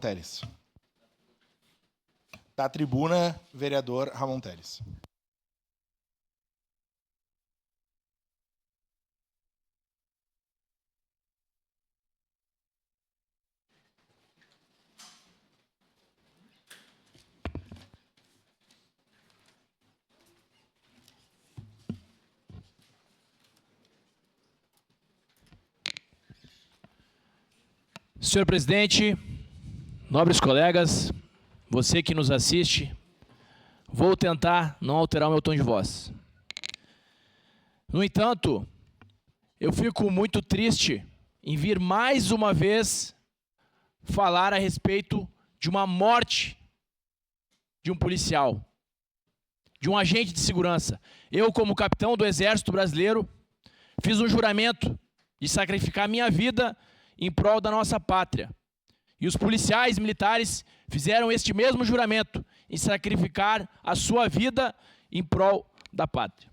Teles. Da tribuna, vereador Ramon Teles. Senhor presidente, nobres colegas, você que nos assiste, vou tentar não alterar o meu tom de voz. No entanto, eu fico muito triste em vir mais uma vez falar a respeito de uma morte de um policial, de um agente de segurança. Eu, como capitão do Exército Brasileiro, fiz um juramento de sacrificar minha vida em prol da nossa pátria. E os policiais militares fizeram este mesmo juramento em sacrificar a sua vida em prol da pátria.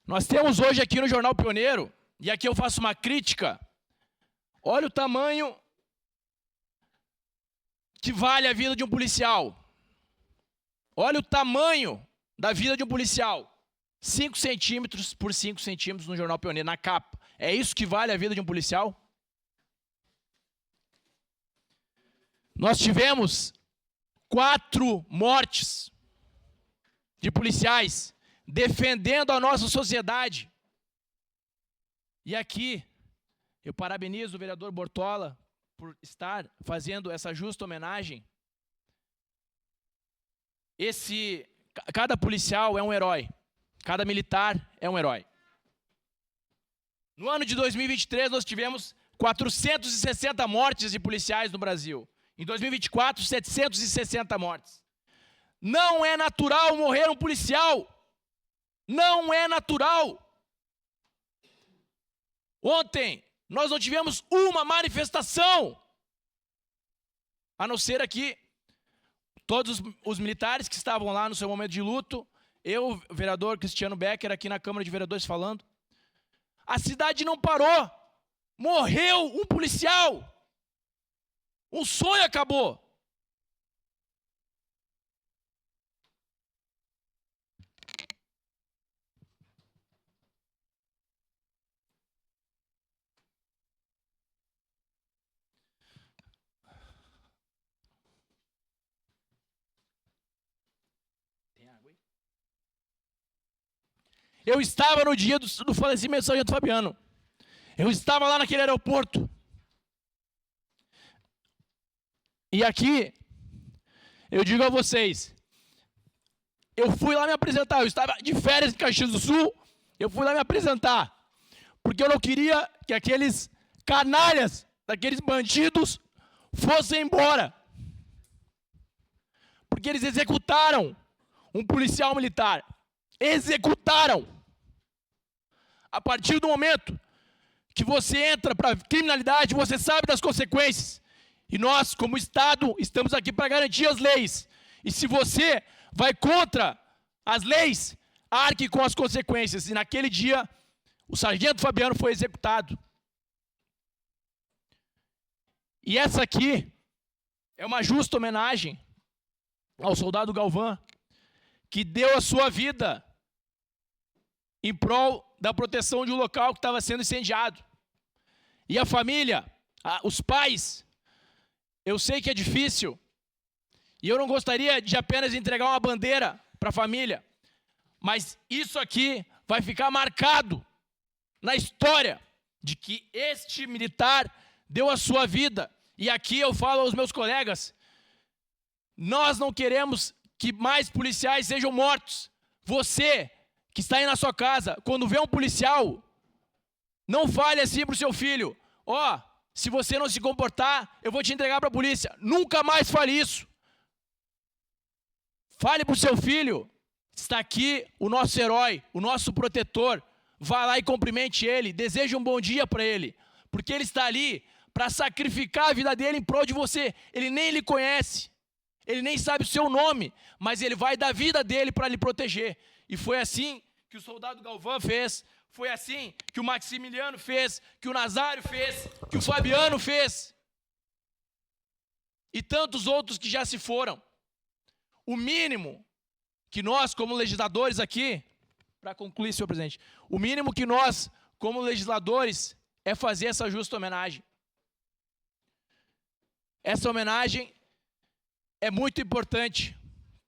Nós temos hoje aqui no Jornal Pioneiro, e aqui eu faço uma crítica, olha o tamanho que vale a vida de um policial. Olha o tamanho da vida de um policial. 5 centímetros por 5 centímetros no Jornal Pioneiro, na capa. É isso que vale a vida de um policial? Nós tivemos 4 mortes de policiais defendendo a nossa sociedade. E aqui, eu parabenizo o vereador Bortola por estar fazendo essa justa homenagem. Cada policial é um herói. Cada militar é um herói. No ano de 2023, nós tivemos 460 mortes de policiais no Brasil. Em 2024, 760 mortes. Não é natural morrer um policial. Não é natural. Ontem, nós não tivemos uma manifestação. A não ser aqui, todos os militares que estavam lá no seu momento de luto, eu, o vereador Cristiano Becker, aqui na Câmara de Vereadores falando. A cidade não parou. Morreu um policial. Um sonho acabou. Tem água aí? Eu estava no dia do falecimento do Sargento Fabiano. Eu estava lá naquele aeroporto. E aqui, eu digo a vocês, eu fui lá me apresentar, eu estava de férias em Caxias do Sul, eu fui lá me apresentar, porque eu não queria que aqueles canalhas, daqueles bandidos, fossem embora. Porque eles executaram um policial militar. Executaram. A partir do momento que você entra para a criminalidade, você sabe das consequências. E nós, como Estado, estamos aqui para garantir as leis. E se você vai contra as leis, arque com as consequências. E naquele dia, o Sargento Fabiano foi executado. E essa aqui é uma justa homenagem ao soldado Galvão, que deu a sua vida em prol da proteção de um local que estava sendo incendiado. E a família, os pais, eu sei que é difícil, e eu não gostaria de apenas entregar uma bandeira para a família, mas isso aqui vai ficar marcado na história de que este militar deu a sua vida. E aqui eu falo aos meus colegas, nós não queremos que mais policiais sejam mortos. Você que está aí na sua casa, quando vê um policial, não fale assim para o seu filho, ó, se você não se comportar, eu vou te entregar para a polícia. Nunca mais fale isso. Fale para o seu filho, está aqui o nosso herói, o nosso protetor. Vá lá e cumprimente ele, deseje um bom dia para ele, porque ele está ali para sacrificar a vida dele em prol de você. Ele nem lhe conhece, ele nem sabe o seu nome, mas ele vai dar a vida dele para lhe proteger. E foi assim que o soldado Galvão fez, foi assim que o Maximiliano fez, que o Nazário fez, que o Fabiano fez. e tantos outros que já se foram. O mínimo que nós, como legisladores aqui, para concluir, senhor presidente, o mínimo que nós, como legisladores, é fazer essa justa homenagem. Essa homenagem é muito importante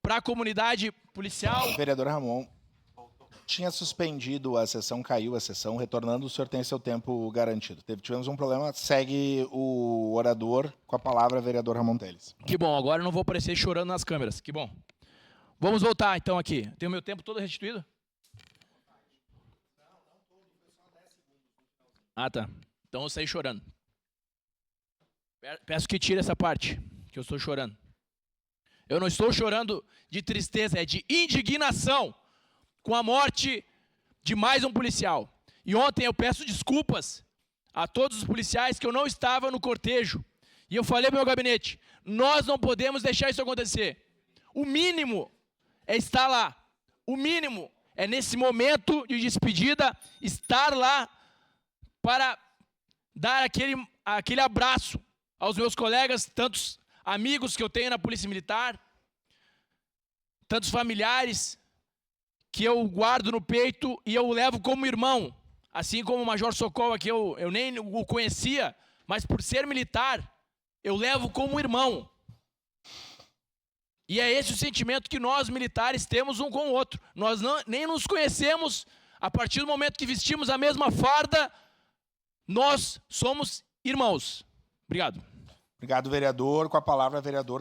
para a comunidade policial. Vereador Ramon, tinha suspendido a sessão, caiu a sessão, retornando, o senhor tem seu tempo garantido. Tivemos um problema, segue o orador com a palavra, vereador Ramon Teles. Que bom, agora eu não vou aparecer chorando nas câmeras, que bom. Vamos voltar então aqui. Tenho meu tempo todo restituído? Ah, tá. Então eu saí chorando. Peço que tire essa parte, que eu estou chorando. Eu não estou chorando de tristeza, é de indignação com a morte de mais um policial. E ontem eu peço desculpas a todos os policiais que eu não estava no cortejo. E eu falei para o meu gabinete, nós não podemos deixar isso acontecer. O mínimo é estar lá. O mínimo é, nesse momento de despedida, estar lá para dar aquele abraço aos meus colegas, tantos amigos que eu tenho na Polícia Militar, tantos familiares que eu guardo no peito e eu levo como irmão. Assim como o Major Sokol aqui, eu nem o conhecia, mas por ser militar, eu levo como irmão. E é esse o sentimento que nós militares temos um com o outro. Nós nem nos conhecemos, a partir do momento que vestimos a mesma farda, nós somos irmãos. Obrigado. Obrigado, vereador. Com a palavra, vereador